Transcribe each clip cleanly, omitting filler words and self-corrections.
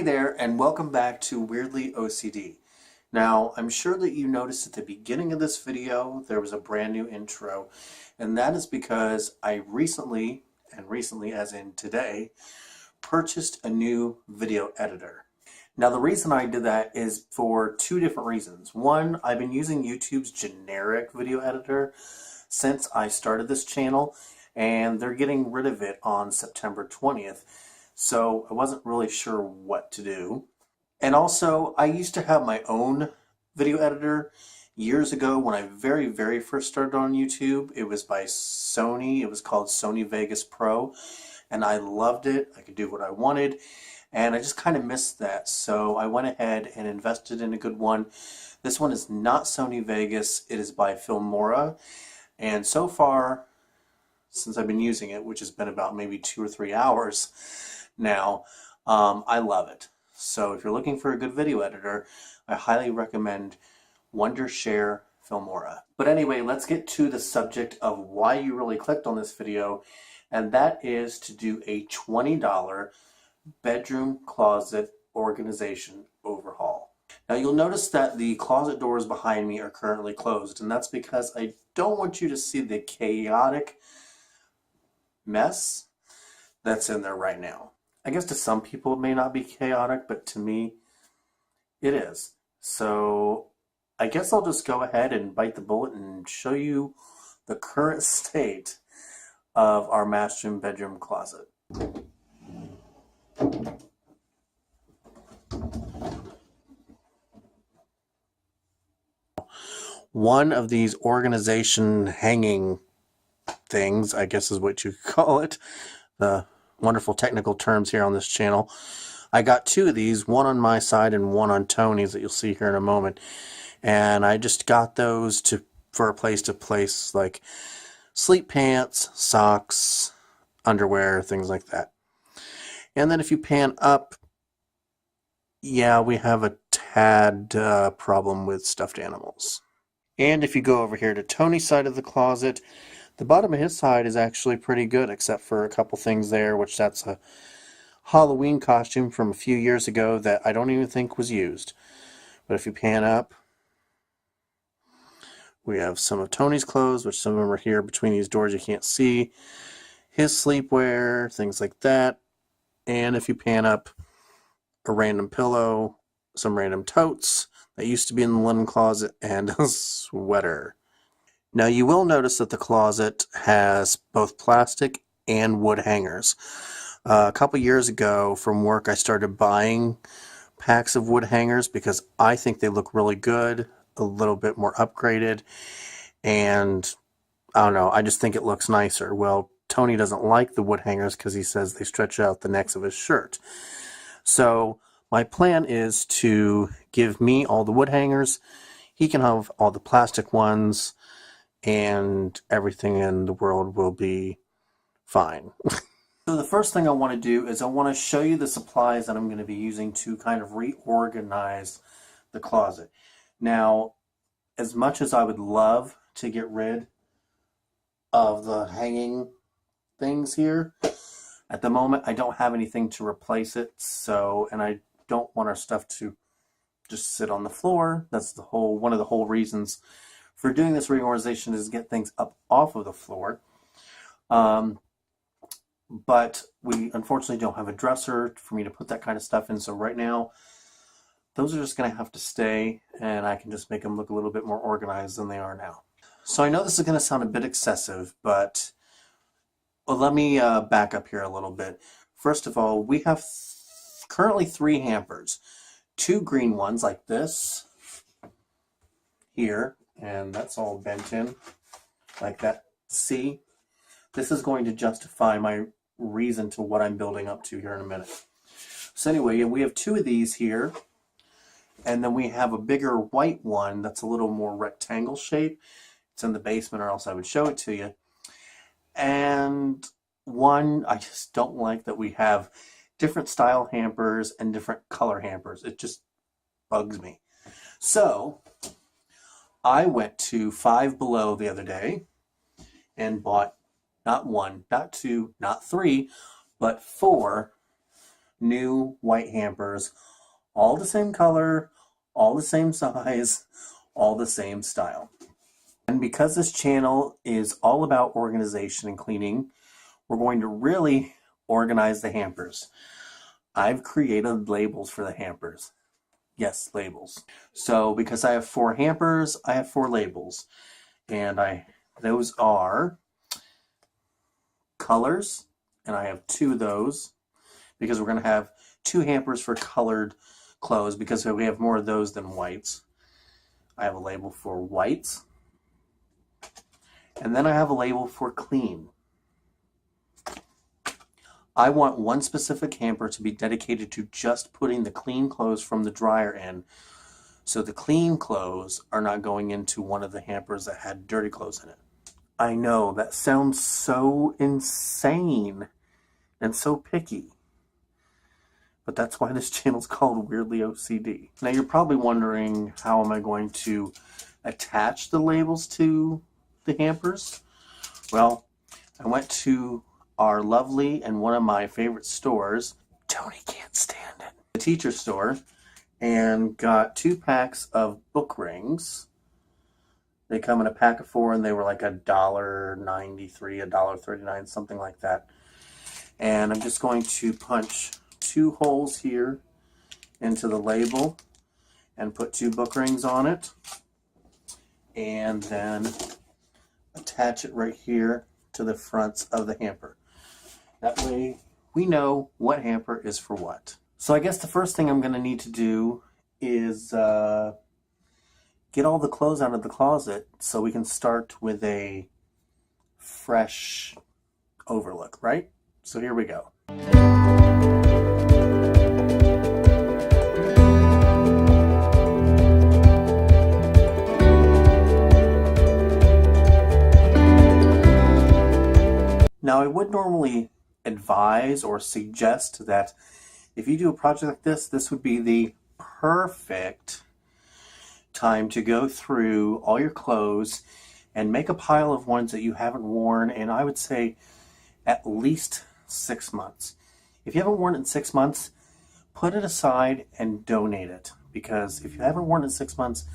there, and welcome back to Weirdly OCD. Now, I'm sure that you noticed at the beginning of this video there was a brand new intro, and that is because I recently as in today, purchased a new video editor. Now, the reason I did that is for two different reasons. One, I've been using YouTube's generic video editor since I started this channel, and they're getting rid of it on September 20th. So I wasn't really sure what to do. And also, I used to have my own video editor years ago when I very first started on YouTube. It was by Sony. It was called Sony Vegas Pro, and I loved it. I could do what I wanted, and I just kind of missed that. So I went ahead and invested in a good one. This one is not Sony Vegas. It is by Filmora, and so far, since I've been using it, which has been about maybe 2 or 3 hours now, I love it. So if you're looking for a good video editor, I highly recommend Wondershare Filmora. But anyway, let's get to the subject of why you really clicked on this video, and that is to do a $20 bedroom closet organization overhaul. Now you'll notice that the closet doors behind me are currently closed, and that's because I don't want you to see the chaotic mess that's in there right now. I guess to some people it may not be chaotic, but to me it is. So I guess I'll just go ahead and bite the bullet and show you the current state of our master and bedroom closet. One of these organization hanging things, I guess is what you call it, the wonderful technical terms here on this channel. I got two of these, one on my side and one on Tony's that you'll see here in a moment. And I just got those for a place to place like sleep pants, socks, underwear, things like that. And then if you pan up, yeah, we have a tad problem with stuffed animals. And if you go over here to Tony's side of the closet, the bottom of his side is actually pretty good, except for a couple things there, which that's a Halloween costume from a few years ago that I don't even think was used. But if you pan up, we have some of Tony's clothes, which some of them are here between these doors you can't see. His sleepwear, things like that. And if you pan up, a random pillow, some random totes that used to be in the linen closet, and a sweater. Now you will notice that the closet has both plastic and wood hangers. A couple years ago from work I started buying packs of wood hangers because I think they look really good, a little bit more upgraded, and I don't know, I just think it looks nicer. Well, Tony doesn't like the wood hangers because he says they stretch out the necks of his shirt. So my plan is to give me all the wood hangers, he can have all the plastic ones, and everything in the world will be fine. So the first thing I want to do is I want to show you the supplies that I'm going to be using to kind of reorganize the closet. Now, as much as I would love to get rid of the hanging things here, at the moment I don't have anything to replace it, and I don't want our stuff to just sit on the floor. That's one of the whole reasons for doing this reorganization, is get things up off of the floor. But we unfortunately don't have a dresser for me to put that kind of stuff in, so right now those are just going to have to stay, and I can just make them look a little bit more organized than they are now. So I know this is going to sound a bit excessive, but let me back up here a little bit. First of all, we have currently 3 hampers. 2 green ones like this here, and that's all bent in like that. See, this is going to justify my reason to what I'm building up to here in a minute. So anyway, we have 2 of these here, and then we have a bigger white one that's a little more rectangle shape. It's in the basement, or else I would show it to you. And one, I just don't like that we have different style hampers and different color hampers. It just bugs me. So I went to Five Below the other day and bought not 1, not 2, not 3, but 4 new white hampers, all the same color, all the same size, all the same style. And because this channel is all about organization and cleaning, we're going to really organize the hampers. I've created labels for the hampers. Yes, labels. So because I have 4 hampers, I have 4 labels. And those are colors, and I have 2 of those because we're going to have 2 hampers for colored clothes because we have more of those than whites. I have a label for whites, and then I have a label for clean. I want one specific hamper to be dedicated to just putting the clean clothes from the dryer in, so the clean clothes are not going into one of the hampers that had dirty clothes in it. I know, that sounds so insane and so picky. But that's why this channel is called Weirdly O.C.D. Now you're probably wondering, how am I going to attach the labels to the hampers? Well, I went to our lovely and one of my favorite stores, Tony can't stand it, the teacher store, and got 2 packs of book rings. They come in a pack of 4 and they were like $1.93, $1.39, something like that. And I'm just going to punch 2 holes here into the label and put 2 book rings on it, and then attach it right here to the fronts of the hamper. That way we know what hamper is for what. So I guess the first thing I'm going to need to do is get all the clothes out of the closet so we can start with a fresh overlook, right? So here we go. Now, I would normally advise or suggest that if you do a project like this, this would be the perfect time to go through all your clothes and make a pile of ones that you haven't worn, and I would say at least 6 months. If you haven't worn it in 6 months, put it aside and donate it, because if you haven't worn it in 6 months,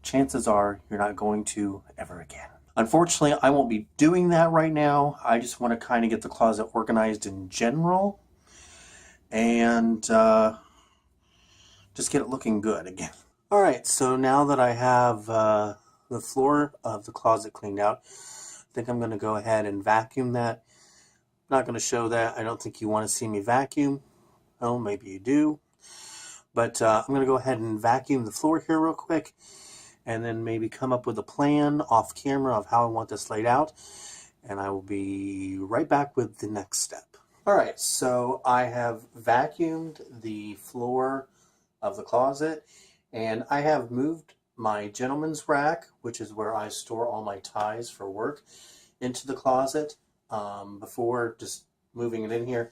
chances are you're not going to ever again. Unfortunately, I won't be doing that right now. I just want to kind of get the closet organized in general and just get it looking good again. All right, so now that I have the floor of the closet cleaned out, I think I'm going to go ahead and vacuum that. I'm not going to show that. I don't think you want to see me vacuum. Oh, maybe you do. But I'm going to go ahead and vacuum the floor here real quick, and then maybe come up with a plan off camera of how I want this laid out, and I will be right back with the next step. Alright, so I have vacuumed the floor of the closet, and I have moved my gentleman's rack, which is where I store all my ties for work, into the closet. Before just moving it in here,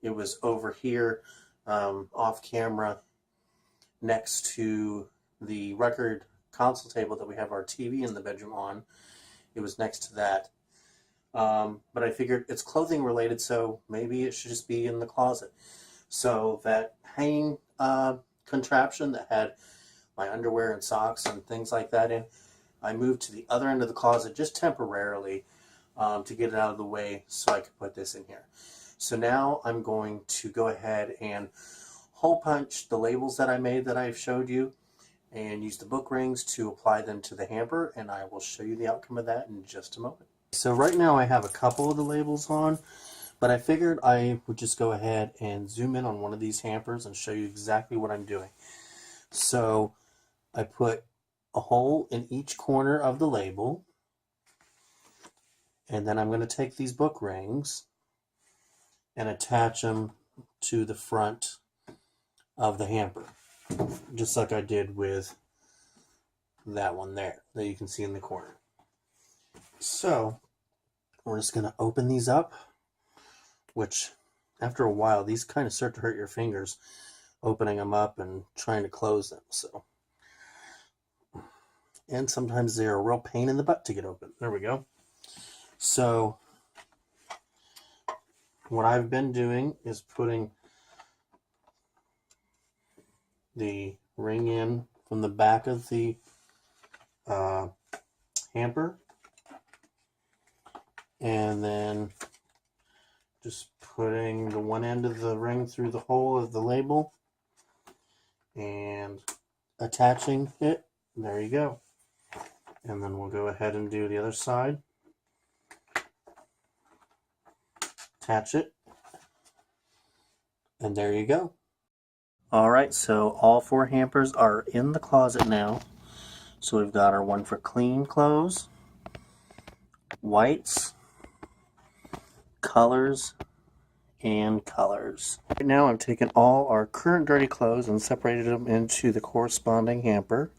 it was over here off camera next to the record console table that we have our TV in the bedroom on. It was next to that. But I figured it's clothing related, so maybe it should just be in the closet. So that hanging contraption that had my underwear and socks and things like that in, I moved to the other end of the closet just temporarily to get it out of the way so I could put this in here. So now I'm going to go ahead and hole punch the labels that I made that I've showed you, and use the book rings to apply them to the hamper, and I will show you the outcome of that in just a moment. So right now I have a couple of the labels on, but I figured I would just go ahead and zoom in on one of these hampers and show you exactly what I'm doing. So I put a hole in each corner of the label, and then I'm going to take these book rings and attach them to the front of the hamper, just like I did with that one there that you can see in the corner. So we're just going to open these up, which after a while these kind of start to hurt your fingers opening them up and trying to close them. So, and sometimes they're a real pain in the butt to get open. There we go. So what I've been doing is putting the ring in from the back of the hamper, and then just putting the one end of the ring through the hole of the label and attaching it. There you go. And then we'll go ahead and do the other side. Attach it. And there you go. Alright, so all 4 hampers are in the closet now. So we've got our one for clean clothes, whites, colors, and colors. Right now I've taken all our current dirty clothes and separated them into the corresponding hamper.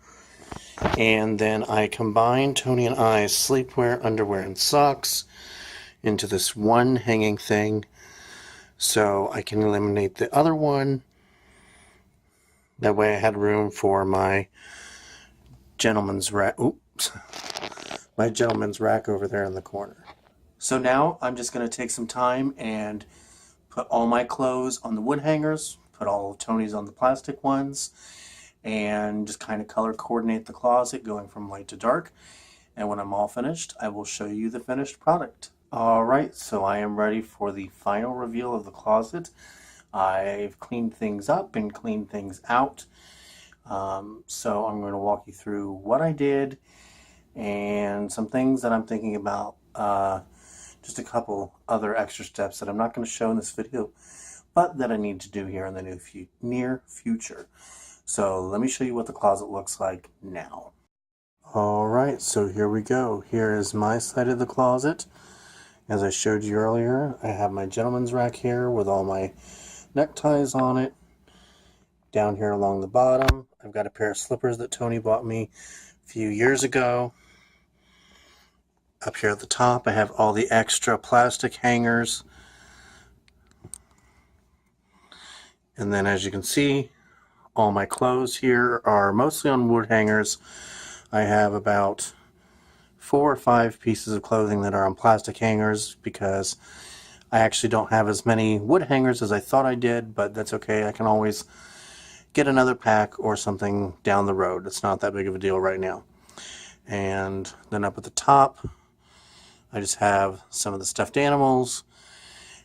And then I combined Tony and I's sleepwear, underwear, and socks into this one hanging thing so I can eliminate the other one. That way I had room for my gentleman's rack. Oops. My gentleman's rack over there in the corner. So now I'm just going to take some time and put all my clothes on the wood hangers, put all of Tony's on the plastic ones, and just kind of color coordinate the closet going from light to dark. And when I'm all finished, I will show you the finished product. Alright, so I am ready for the final reveal of the closet. I've cleaned things up and cleaned things out. So I'm going to walk you through what I did and some things that I'm thinking about. Just a couple other extra steps that I'm not going to show in this video, but that I need to do here in the near future. So let me show you what the closet looks like now. Alright, so here we go. Here is my side of the closet. As I showed you earlier, I have my gentleman's rack here with all my neckties on it. Down here along the bottom, I've got a pair of slippers that Tony bought me a few years ago. Up here at the top, I have all the extra plastic hangers. And then as you can see, all my clothes here are mostly on wood hangers. I have about 4 or 5 pieces of clothing that are on plastic hangers because I actually don't have as many wood hangers as I thought I did, but that's okay. I can always get another pack or something down the road. It's not that big of a deal right now. And then up at the top, I just have some of the stuffed animals.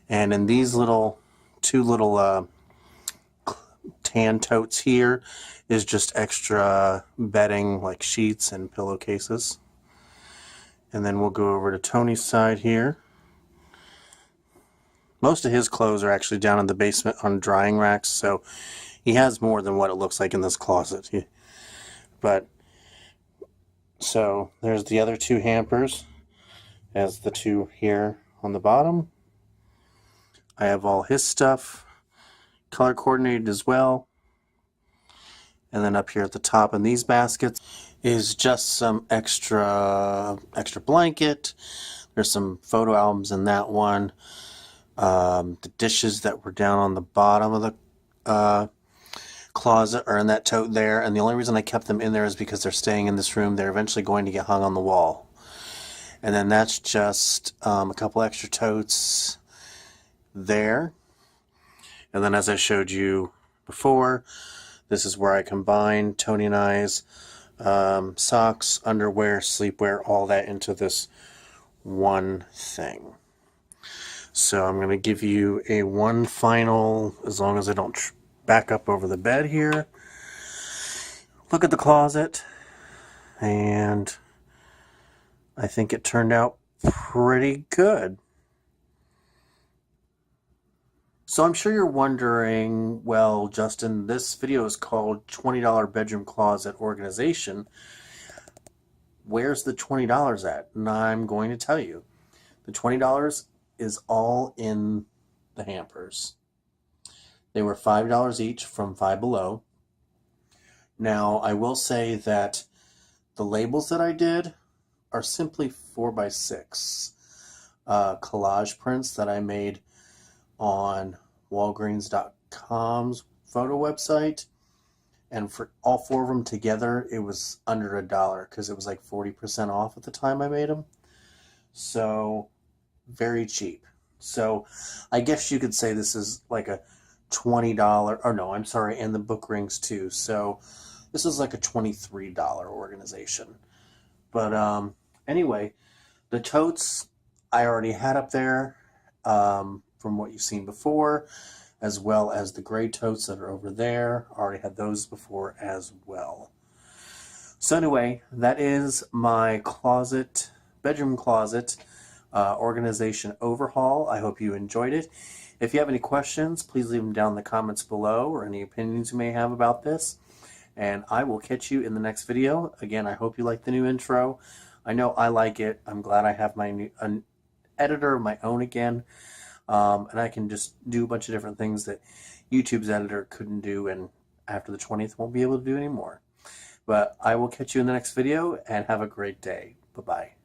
And in these two little tan totes here is just extra bedding like sheets and pillowcases. And then we'll go over to Tony's side here. Most of his clothes are actually down in the basement on drying racks, so he has more than what it looks like in this closet. So there's the other 2 hampers, as the 2 here on the bottom. I have all his stuff color coordinated as well. And then up here at the top in these baskets is just some extra blanket. There's some photo albums in that one. The dishes that were down on the bottom of the closet are in that tote there, and the only reason I kept them in there is because they're staying in this room. They're eventually going to get hung on the wall. And then that's just a couple extra totes there. And then as I showed you before, this is where I combine Tony and I's socks, underwear, sleepwear, all that into this one thing. So I'm going to give you a one final, as long as I don't back up over the bed here. Look at the closet, and I think it turned out pretty good. So I'm sure you're wondering, well, Justin, this video is called $20 Bedroom Closet Organization. Where's the $20 at? And I'm going to tell you. The $20 is all in the hampers. They were $5 each from Five Below. Now, I will say that the labels that I did are simply 4x6 collage prints that I made on Walgreens.com's photo website. And for all 4 of them together, it was under $1 because it was like 40% off at the time I made them. So very cheap. So I guess you could say this is like a $20, or no, I'm sorry, and the book rings too. So this is like a $23 organization. But anyway, the totes I already had up there from what you've seen before, as well as the gray totes that are over there. I already had those before as well. So anyway, that is my closet, bedroom closet organization overhaul. I hope you enjoyed it. If you have any questions, please leave them down in the comments below, or any opinions you may have about this. And I will catch you in the next video. Again, I hope you like the new intro. I know I like it. I'm glad I have my new an editor of my own again. And I can just do a bunch of different things that YouTube's editor couldn't do, and after the 20th won't be able to do anymore. But I will catch you in the next video, and have a great day. Bye-bye.